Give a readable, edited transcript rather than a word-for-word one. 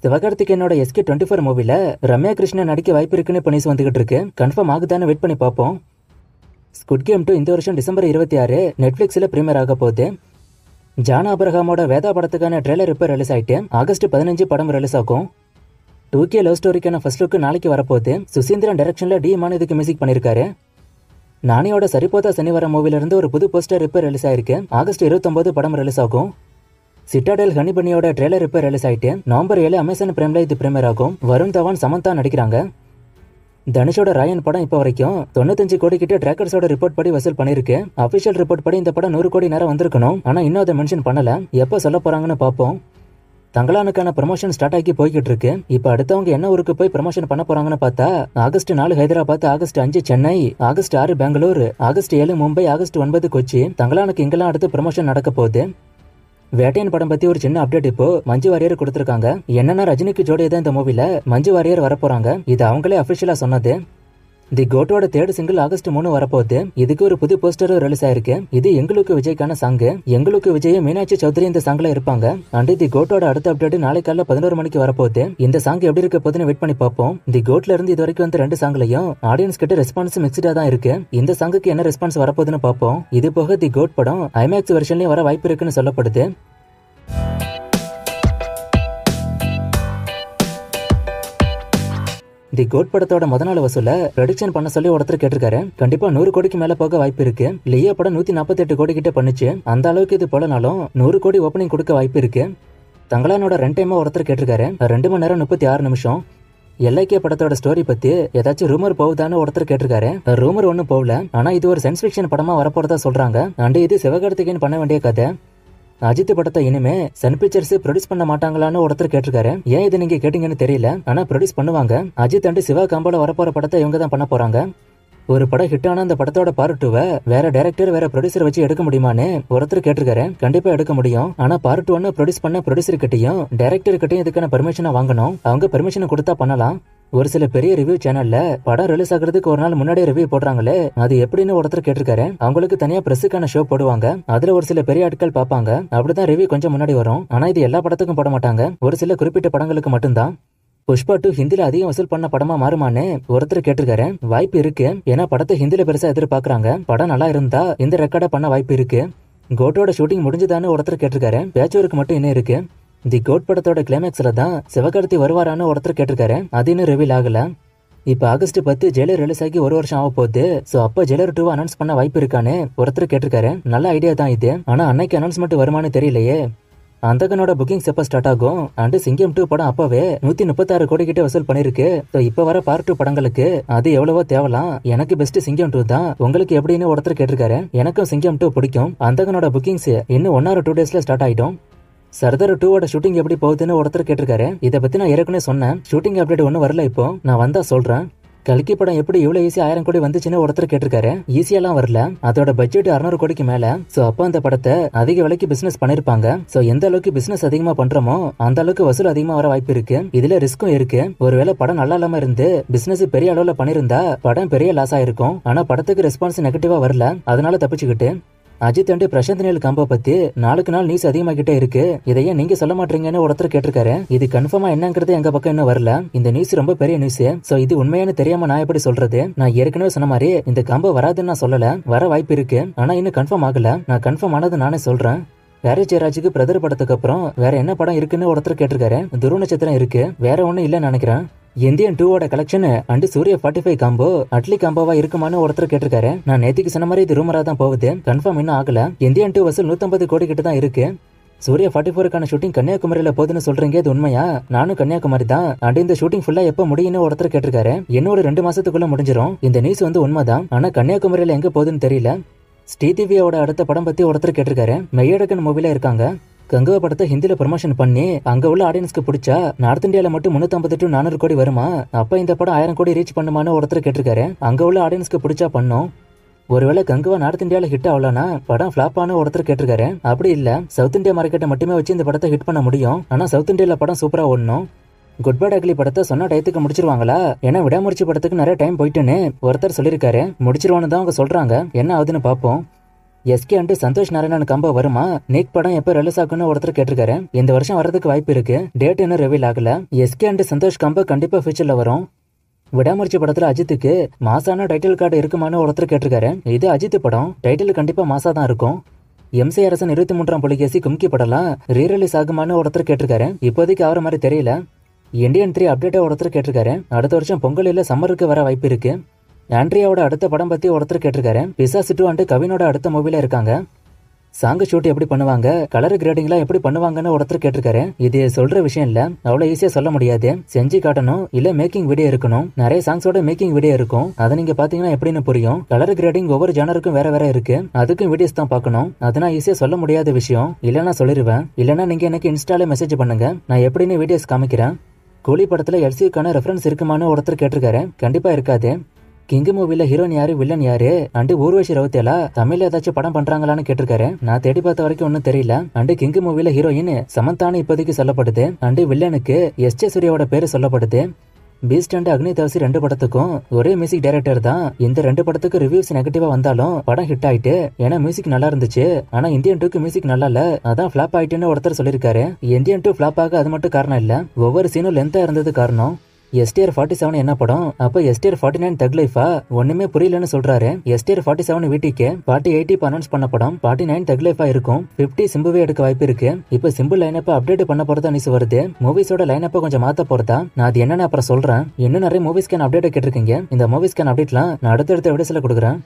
சிவகார்த்திகேயனோட SK24 மூவில ரம்யா கிருஷ்ணன் நடிக்க வாய்ப்பு இருக்குன்னு இப்ப நியூஸ் வந்துகிட்டு இருக்கு. கன்ஃபார்ம் ஆகுதான்னு வெயிட் பண்ணி பார்ப்போம். ஸ்குட் கேம் 2 இந்த வருஷம் டிசம்பர் 26 நெட்ஃபிளிக்ஸ்ல பிரீமியர் ஆக போகுது. ஜான் ஆபிரகாமோட வேதா படத்துக்கான ட்ரெய்லர் இப்ப ரிலீஸ் ஆயிட்டு ஆகஸ்ட் 15 படம் ரிலீஸ் ஆகும். 2K லவ் ஸ்டோரிக்கான ஃபர்ஸ்ட் லுக் நாளைக்கு வரப்போகுது. சுசீந்திரன் டைரக்ஷன்ல டி-மான் இதுக்கு மியூசிக் பண்ணிருக்காரு. நானியோட சரிபோதா சனிவாரம் மூவில இருந்து ஒரு புது போஸ்டர் இப்ப ரிலீஸ் ஆயிருக்கு. ஆகஸ்ட் 29 படம் ரிலீஸ் ஆகும். சிட்டாடெல் ஹனி பனியோட ட்ரெய்லர் இப்ப ரிலீஸ் ஆயிட்டு நவம்பர் 7 அமேசான் பிரைம்ல இது பிரீமியர் ஆகும். வருண் தவான், சமந்தா நடிக்கிறாங்க. தனுஷோட ராயன் படம் இப்ப வரைக்கும் 95 கோடி கிட்ட ட்ராக்கர்ஸோட ரிப்போர்ட் படி வசூல் பண்ணிருக்கு. அபிஷியல் ரிப்போர்ட் படி இந்த படம் 100 கோடி நேரம் வந்திருக்கணும். ஆனா இன்னும் அதை மென்ஷன் பண்ணல. எப்ப சொல்ல போறாங்கன்னு பாப்போம். தங்கலானுக்கான ப்ரமோஷன் ஸ்டார்ட் ஆகி போய்கிட்டு இருக்கு. இப்ப அடுத்தவங்க என்ன ஊருக்கு போய் ப்ரமோஷன் பண்ண போறாங்கன்னு பார்த்தா August 4 Hyderabad, August 5 Chennai, August 6 Bangalore, August 7 Mumbai, August 9 Kochi. தங்கலானுக்கு இங்கெல்லாம் அடுத்து ப்ரமோஷன் நடக்க போகுது. வேட்டையன் படம் பத்தி ஒரு சின்ன அப்டேட் இப்போ மஞ்சு வாரியர் கொடுத்திருக்காங்க. என்னன்னா ரஜினிக்கு ஜோடியா தான் இந்த மூவில மஞ்சு வாரியர் வரப்போறாங்க. இது அவங்களே அபிஷியலா சொன்னது. தி கோட்டோட 3rd சிங்கிள் ஆகஸ்ட் 3 வரப்போகுது. இதுக்கு ஒரு புது போஸ்டரும் ரிலீஸ் ஆயிருக்கு. இது எங்களுக்கு விஜய்க்கான சாங். எங்களுக்கு விஜய், மீனாட்சி சௌத்ரி இந்த சாங்ல இருப்பாங்க. அண்ட் தி கோட்டோட அடுத்த அப்டேட் நாளை காலைல 11 மணிக்கு வரப்போகுது. இந்த சாங் எப்படி இருக்க போகுதுன்னு வெயிட் பண்ணி பார்ப்போம். தி கோட்ல இருந்து இது வரைக்கும் வந்து 2 சாங்லயும் ஆடியன்ஸ் கிட்ட ரெஸ்பான்ஸ் மிக்ஸ்டா தான் இருக்கு. இந்த சாங்குக்கு என்ன ரெஸ்பான்ஸ் வரப்போகுதுன்னு பார்ப்போம். இது போக தி கோட் படம் ஐமேக்ஸ் வெர்ஷன்லயும் வர வாய்ப்பு இருக்குன்னு சொல்லப்படுது. தி கோட் படத்தோட முதல் வசூல ப்ரொடக்ஷன் பண்ண சொல்லி ஒருத்தர் கேட்டிருக்காரு. கண்டிப்பா 100 கோடிக்கு மேல போக வாய்ப்பு இருக்கு. லியோ படம் 148 கோடி கிட்ட பண்ணுச்சு. அந்த அளவுக்கு இது போலனாலும் 100 கோடி ஓப்பனிங் கொடுக்க வாய்ப்பு இருக்கு. தங்கலானோட ரன் டைமா ஒருத்தர் கேட்டிருக்காரு. 2 மணி நேரம் 36 நிமிஷம். LIK படத்தோட ஸ்டோரி பத்தி ஏதாச்சும் ரூமர் போகுதான்னு ஒருத்தர் கேட்டிருக்காரு. ரூமர் ஒன்னும் போகல. ஆனா இது ஒரு சயின்ஸ் ஃபிக்ஷன் படமா வரப்போறதா சொல்றாங்க. அண்ட் இது சிவகார்த்திகேயன் பண்ண வேண்டிய கதை. அஜித் படத்தை இனிமே சன் பிக்சர்ஸ் ப்ரொடியூஸ் பண்ண மாட்டாங்களான்னு ஒருத்தர் கேட்டிருக்காரு. ஏன் இது நீங்க கேட்டீங்கன்னு தெரியல. ஆனா ப்ரொடியூஸ் பண்ணுவாங்க. அஜித் அண்ட் சிவா காம்போல வரப்போற படத்தை இவங்க தான் பண்ண போறாங்க. ஒரு படம் ஹிட் ஆன அந்த படத்தோட பார்ட் 2 வேற டைரக்டர், வேற ப்ரொடியூசர் வச்சு எடுக்க முடியுமான்னு ஒருத்தர் கேட்டிருக்காரு. கண்டிப்பா எடுக்க முடியும். ஆனா பார்ட் 1 ப்ரொடியூஸ் பண்ண ப்ரொடியூசர் கிட்டையும் டைரக்டர் கிட்டையும் இதுக்கான பெர்மிஷனை வாங்கணும். அவங்க பெர்மிஷன் கொடுத்தா பண்ணலாம். ஒரு சில பெரிய ரிவ்யூ சேனல்ல படம் ரிலீஸ் ஆகிறதுக்கு ஒரு நாள் முன்னாடியே ரிவ்யூ போடுறாங்களே, அது எப்படின்னு ஒருத்தர் கேட்டிருக்காரு. அவங்களுக்கு தனியா பிரஸுக்கான ஷோ போடுவாங்க. அதுல ஒரு சில பெரிய ஆட்கள் பாப்பாங்க. அப்படிதான் ரிவ்யூ கொஞ்சம் முன்னாடி வரும். ஆனா இது எல்லா படத்துக்கும் போட மாட்டாங்க. ஒரு சில குறிப்பிட்ட படங்களுக்கு மட்டும்தான். புஷ்பா 2 ஹிந்தில அதிகம் வசூல் பண்ண படமா மாறுமான்னு ஒருத்தர் கேட்டிருக்காரு. வாய்ப்பு இருக்கு. ஏன்னா படத்தை ஹிந்தில பெருசா எதிர்பார்க்கறாங்க. படம் நல்லா இருந்தா இந்த ரெக்கார்டை பண்ண வாய்ப்பு இருக்கு. கோட்டோட ஷூட்டிங் முடிஞ்சுதான்னு ஒருத்தர் கேட்டிருக்காரு. பேச்சுவருக்கு மட்டும் இன்னும் இருக்கு. தி கோட் படத்தோட கிளைமேக்ஸ்ல தான் சிவகார்த்தி வருவாரான்னு ஒருத்தர் கேட்டிருக்காரு. அது இன்னும் ரிவீல் ஆகல. இப்ப ஆகஸ்ட் 10 ஜெயிலர் ரிலீஸ் ஆகி 1 வருஷம் ஆக போகுது. சோ அப்ப ஜெயிலர் 2 அனௌன்ஸ் பண்ண வாய்ப்பு இருக்கான்னு ஒருத்தர் கேட்டிருக்காரு. நல்ல ஐடியா தான் இது. ஆனா அன்னைக்கு அனௌன்ஸ்மெண்ட் வருமானு தெரியலையே. அந்தகனோட புக்கிங்ஸ் எப்ப ஸ்டார்ட் ஆகும்? அண்ட் சிங்கம் 2 படம் அப்பவே 136 கோடி கிட்ட வசூல் பண்ணிருக்கு. இப்ப வர பார்ட் 2 படங்களுக்கு அது எவ்வளவோ தேவலாம். எனக்கு பெஸ்ட் சிங்கம் 2 தான். உங்களுக்கு எப்படின்னு ஒருத்தர் கேட்டிருக்காரு. எனக்கும் சிங்கம் 2 பிடிக்கும். அந்தகனோட புக்கிங்ஸ் இன்னும் 1 or 2 டேஸ்ல ஸ்டார்ட் ஆயிடும். சர்தார் 2 ஷூட்டிங் எப்படி போகுதுன்னு ஒருத்தர் கேட்டிருக்காரு. இதை பத்தி நான் ஏற்கனவே சொன்னேன். ஷூட்டிங் அப்டேட் ஒன்னும் வரல. இப்போ நான் வந்தா சொல்றேன். கல்கி படம் எப்படி இவ்வளவு ஈஸி 1000 கோடி வந்துச்சுன்னு ஒருத்தர் கேட்டிருக்காரு. ஈஸியெல்லாம் வரல. அதோட பட்ஜெட் 600 கோடிக்கு மேல. சோ அப்ப அந்த படத்தை அதிக விலைக்கு பிசினஸ் பண்ணிருப்பாங்க. சோ எந்த அளவுக்கு பிசினஸ் அதிகமா பண்றோமோ அந்த அளவுக்கு வசூல் அதிகமா வர வாய்ப்பு இருக்கு. இதுல ரிஸ்க்கும் இருக்கு. ஒருவேளை படம் நல்லா இல்லாம இருந்து பிசினஸ் பெரிய அளவுல பண்ணிருந்தா படம் பெரிய லாஸ் ஆயிருக்கும். ஆனா படத்துக்கு ரெஸ்பான்ஸ் நெகட்டிவா வரல. அதனால தப்பிச்சுக்கிட்டு. அஜித் அண்ட் பிரசாந்த் நீல் காம்போ பத்தி நாளுக்கு நாள் நியூஸ் அதிகமாகிட்டே இருக்கு. இதையே நீங்க சொல்ல மாட்டீங்கன்னு ஒருத்தர் கேட்டிருக்காரு. இது கன்ஃபார்மா என்னங்கிறது எங்க பக்கம் இன்னும் வரல. இந்த நியூஸ் ரொம்ப பெரிய நியூஸ். சோ இது உண்மையான தெரியாம நான் எப்படி சொல்றது? நான் ஏற்கனவே சொன்ன மாதிரி இந்த காம்போ வராதுன்னு நான் சொல்லல. வர வாய்ப்பு இருக்கு. ஆனா இன்னும் கன்ஃபார்ம் ஆகல. நான் கன்ஃபார்ம் ஆனது நானே சொல்றேன். ஹாரி ஜெயராஜுக்கு பிரதர் படத்துக்கு அப்புறம் வேற என்ன படம் இருக்குன்னு ஒருத்தர் கேட்டிருக்காரு. துருவ நட்சத்திரம் இருக்கு. வேற ஒண்ணும் இல்லன்னு நினைக்கிறேன். Indian 2 collection and Suriya 45 combo Atlee காம்போவா இருக்குமான்னு ஒருத்தர் கேட்டிருக்காரு. நான் நேத்திக்கு சொன்ன மாதிரி இது ரூமரா தான் போகுது. கன்ஃபார்ம் இன்னும் ஆகல. இந்தியன் 2 வசூல் 150 கோடி கிட்ட தான் இருக்கு. சூர்யா 44க்கான ஷூட்டிங் கன்னியாகுமரியில போகுதுன்னு சொல்றீங்க. இது உண்மையா? நானும் கன்னியாகுமரி தான். அண்ட் இந்த ஷூட்டிங் ஃபுல்லா எப்ப முடியும்னு ஒருத்தர் கேட்டிருக்காரு. இன்னொரு 2 மாசத்துக்குள்ள முடிஞ்சிரும். இந்த நியூஸ் உண்மைதான். ஆனா கன்னியாகுமரியில எங்க போகுதுன்னு தெரியல. ஸ்ரீதேவியோட அடுத்த படம் பத்தி ஒருத்தர் கேட்டிருக்காரு. மெய்யடக்கன் மூவில இருக்காங்க. கங்குவா படத்தை ஹிந்தில ப்ரமோஷன் பண்ணி அங்க உள்ள ஆடியன்ஸ்க்கு பிடிச்சா நார்த் இந்தியால மட்டும் 350 to 400 கோடி வருமா? அப்ப இந்த படம் 1000 கோடி ரீச் பண்ணுமான்னு ஒருத்தர் கேட்டிருக்காரு. அங்க உள்ள ஆடியன்ஸ்க்கு பிடிச்சா பண்ணும். ஒருவேளை கங்குவா நார்த் இந்தியால ஹிட் ஆகலனா படம் ஃபிளாப் ஆன ஒருத்தர் கேட்டிருக்காரு. அப்படி இல்ல, சவுத் இந்தியா மார்க்கெட்டை மட்டுமே வச்சு இந்த படத்தை ஹிட் பண்ண முடியும். ஆனா சவுத் இந்தியால படம் சூப்பரா ஓடணும். குட் பேட் அக்லி படத்தை சொன்ன டயத்துக்கு முடிச்சிருவாங்களா? ஏன்னா விடாமுயற்சி படத்துக்கு நிறைய டைம் போயிட்டுன்னு ஒருத்தர் சொல்லியிருக்காரு. முடிச்சிருவான்னு தான் அவங்க சொல்றாங்க. என்ன ஆகுதுன்னு பாப்போம். SK and Santhosh Narayanan combo வருமா? நிக் படம் எப்ப ரிலீஸ் ஆகும்னு ஒருத்தர் கேட்டிருக்காரு. இந்த வருஷம் வரதுக்கு வாய்ப்பு இருக்கு. டேட் இன்னும் ரிவீல் ஆகல. எஸ்கே அண்ட் சந்தோஷ் காம்போ கண்டிப்பா ஃபியூச்சர்ல வரும். விடாமுயற்சி படத்துல அஜித்துக்கு மாசான டைட்டில் கார்டு இருக்குமான்னு ஒருத்தர் கேட்டிருக்காரு. இது அஜித் படம், டைட்டில் கண்டிப்பா மாசா தான் இருக்கும். எம்சி அரசன் 23ஆம் புலிகேசி கும்கி படம்லாம் ரீரிலீஸ் ஆகுமான்னு ஒருத்தர் கேட்டிருக்காரு. இப்போதைக்கு ஆகிற மாதிரி தெரியல. இந்தியன் 3 அப்டேட்டா ஒருத்தர் கேட்டிருக்காரு. அடுத்த வருஷம் பொங்கல் இல்ல சம்மருக்கு வர வாய்ப்பு இருக்கு. ஆண்ட்ரியாவோட அடுத்த படம் பத்தி ஒருத்தர் கேட்டிருக்காரு. பிசாசு 2 அண்ட் கவினோட அடுத்த மூவில இருக்காங்க. சாங் ஷூட் எப்படி பண்ணுவாங்க, கலர் கிரேடிங்லாம் எப்படி பண்ணுவாங்கன்னு ஒருத்தர் கேட்டிருக்காரு. இது சொல்ற விஷயம் இல்ல, அவ்வளவு ஈஸியா சொல்ல முடியாது. செஞ்சு காட்டணும், இல்ல மேக்கிங் வீடியோ இருக்கணும். நிறைய சாங்ஸோட மேக்கிங் வீடியோ இருக்கும், அதை நீங்க பாத்தீங்கன்னா எப்படின்னு புரியும். கலர் கிரேடிங் ஒவ்வொரு ஜானருக்கும் வேற வேற இருக்கு, அதுக்கும் வீடியோஸ் தான் பார்க்கணும். அது நான் ஈஸியா சொல்ல முடியாத விஷயம். இல்லைன்னா சொல்லிடுவேன், இல்லைன்னா நீங்க எனக்கு இன்ஸ்டால மெசேஜ் பண்ணுங்க, நான் எப்படின்னு வீடியோஸ் காமிக்கிறேன். கூலி படத்துல எல்சிக்கான ரெஃபரன்ஸ் இருக்குமான்னு ஒருத்தர் கேட்டிருக்காரு. கண்டிப்பா இருக்காது. கிங் மூவில ஹீரோயின் யாரு, வில்லன் யாரு அண்டு ஊர்வசி ரவுத்தேலா தமிழ்ல ஏதாச்சும் படம் பண்றாங்களான்னு கேட்டிருக்காரு. நான் தேடி பார்த்த வரைக்கும் ஒன்னும் தெரியல. அண்டு கிங் மூவில ஹீரோயின் சமந்தான்னு இப்போதைக்கு சொல்லப்படுது. அண்டு வில்லனுக்கு எஸ்.ஜே. சூர்யாவோட பேரு சொல்லப்படுது. பீஸ்ட் அண்ட் அக்னி தவசி 2 படத்துக்கும் ஒரே மியூசிக் டைரக்டர் தான். இந்த 2 படத்துக்கு ரிவ்யூஸ் நெகட்டிவா வந்தாலும் படம் ஹிட் ஆயிட்டு. ஏன்னா மியூசிக் நல்லா இருந்துச்சு. ஆனா இந்தியன் 2க்கு மியூசிக் நல்லா இல்ல, அதான் ஃபிளாப் ஆயிட்டுன்னு ஒருத்தர் சொல்லியிருக்காரு. இந்தியன் 2 ஃபிளாப் ஆக அது மட்டும் காரணம் இல்ல, ஒவ்வொரு சீனும் லென்த்தா இருந்தது காரணம். STR 47 என்ன படம், அப்ப STR 49 தக் லைஃபா? ஒண்ணுமே புரியலன்னு சொல்றாரு. STR 47 வீட்டுக்கு பார்ட்டி 80 அனௌன்ஸ் பண்ண படம் 49 தக் லைஃபா இருக்கும். 50 சிம்புவே எடுக்க வாய்ப்பு இருக்கு. இப்ப சிம்பு லைனப் அப்டேட் பண்ண போறதா நியூஸ் வருது. மூவிஸோட லைனப்ப கொஞ்சம் மாத்த போறதா. நான் அது என்னன்னு அப்புறம் சொல்றேன். இன்னும் நிறைய மூவிஸ்க்கான அப்டேட் கேட்டிருக்கீங்க. இந்த மூவிஸ்க்கான அப்டேட்லாம் நான் அடுத்தடுத்த வீடியோஸ்ல கொடுக்குறேன்.